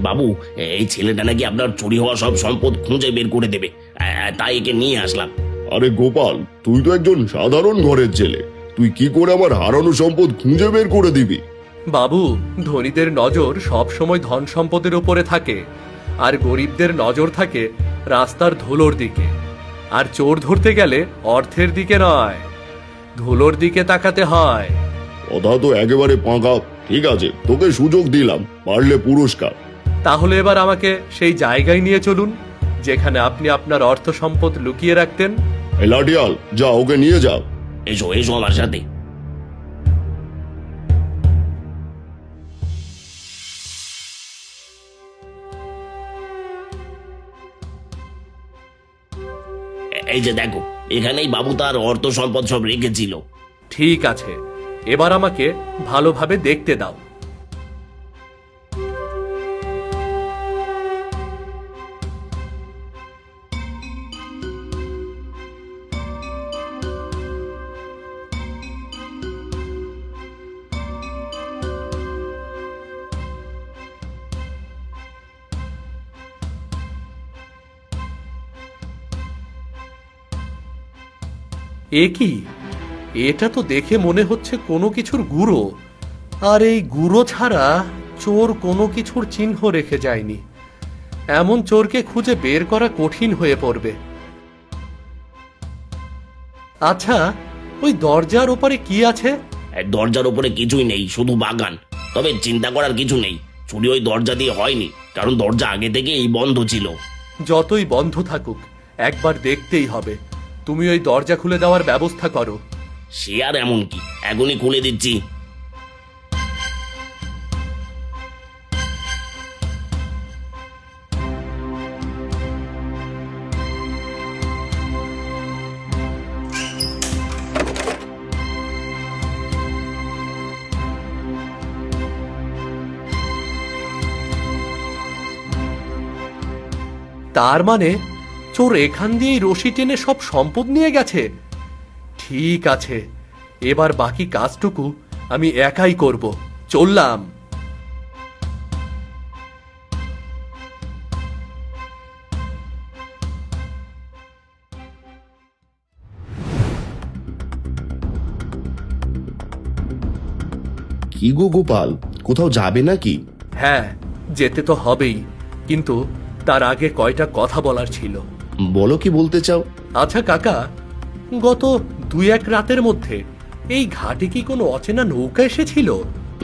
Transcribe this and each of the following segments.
বাবু, এই ছেলেটা নাকি আপনার চুরি হওয়া সব সম্পদ খুঁজে বের করে দেবে, তাই একে নিয়ে আসলাম। আরে গোপাল, তুই তো একজন সাধারণ ঘরের ছেলে, তুই কি করে আমার হারানো সম্পদ খুঁজে বের করে দিবি? বাবু, ধনীদের নজর সব সময় ধন সম্পদের উপরে থাকে, আর গরিবদের নজর থাকে রাস্তার ধুলোর দিকে। আর চোর ধরতে গেলে অর্থের দিকে নয়, ধুলোর দিকে তাকাতে হয়। কথা তো একেবারে পাকা। ঠিক আছে, তোকে সুযোগ দিলাম, পারলে পুরস্কার। তাহলে এবার আমাকে সেই জায়গায় নিয়ে চলুন যেখানে আপনি আপনার অর্থ সম্পদ লুকিয়ে রাখতেন। এই লাঠিয়াল, যা ওকে নিয়ে যাও। এসো এসো আমার সাথে। এই যে দেখো, এখানেই বাবু তার অর্থ সম্পদ সব রেখেছিল। ঠিক আছে, এবার আমাকে ভালোভাবে দেখতে দাও। এ কি? এটা তো দেখে মনে হচ্ছে কোনো কিছুর গুঁড়ো, আর এই গুঁড়ো ছাড়া চোর কোনো কিছুর চিহ্ন রেখে যায়নি। এমন চোরকে খুঁজে বের করা কঠিন হয়ে পড়বে। আচ্ছা, ওই দরজার ওপরে কি আছে? দরজার উপরে কিছুই নেই, শুধু বাগান। তবে চিন্তা করার কিছু নেই, চুরি ওই দরজা দিয়ে হয়নি, কারণ দরজা আগে থেকেই বন্ধ ছিল। যতই বন্ধ থাকুক, একবার দেখতেই হবে। তুমি ওই দরজা খুলে দেওয়ার ব্যবস্থা করো। সে আর এমন কি, এখনই খুলে দিচ্ছি। তার মানে চোর এখান দিয়েই রশি টেনে সব সম্পদ নিয়ে গেছে। ঠিক আছে, এবার বাকি কাজটুকু আমি একাই করব। চললাম। কি গো গোপাল, কোথাও যাবে নাকি? হ্যাঁ, যেতে তো হবেই, কিন্তু তার আগে কয়টা কথা বলার ছিল। বলো, কি বলতে চাও? আচ্ছা কাকা, গত 2-1 রাতের মধ্যে এই ঘাটে কি কোনো অচেনা নৌকা এসেছিল?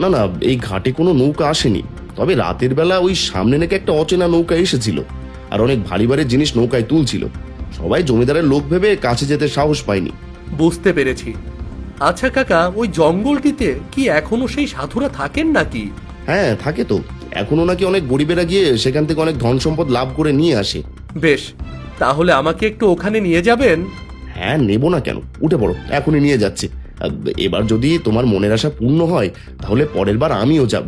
না না, এই ঘাটে কোনো নৌকা আসেনি। তবে রাতের বেলা ওই সামনে নাকি একটা অচেনা নৌকা এসেছিল, আর অনেক ভারী ভারী জিনিস নৌকায় তুলছিল। সবাই জমিদারের লোক ভেবে কাছে যেতে সাহস পায়নি। বুঝতে পেরেছি। আচ্ছা কাকা, ওই জঙ্গলটিতে কি এখনো সেই সাধুরা থাকেন নাকি? হ্যাঁ, থাকে তো। এখনো নাকি অনেক গরিবেরা গিয়ে সেখান থেকে অনেক ধন সম্পদ লাভ করে নিয়ে আসে। বেশ, তাহলে আমাকে একটু ওখানে নিয়ে যাবেন? হ্যাঁ, নেব না কেন, উঠে পড়ো, এখনই নিয়ে যাচ্ছে। এবার যদি তোমার মনের আশা পূর্ণ হয়, তাহলে পরের বার আমিও যাব।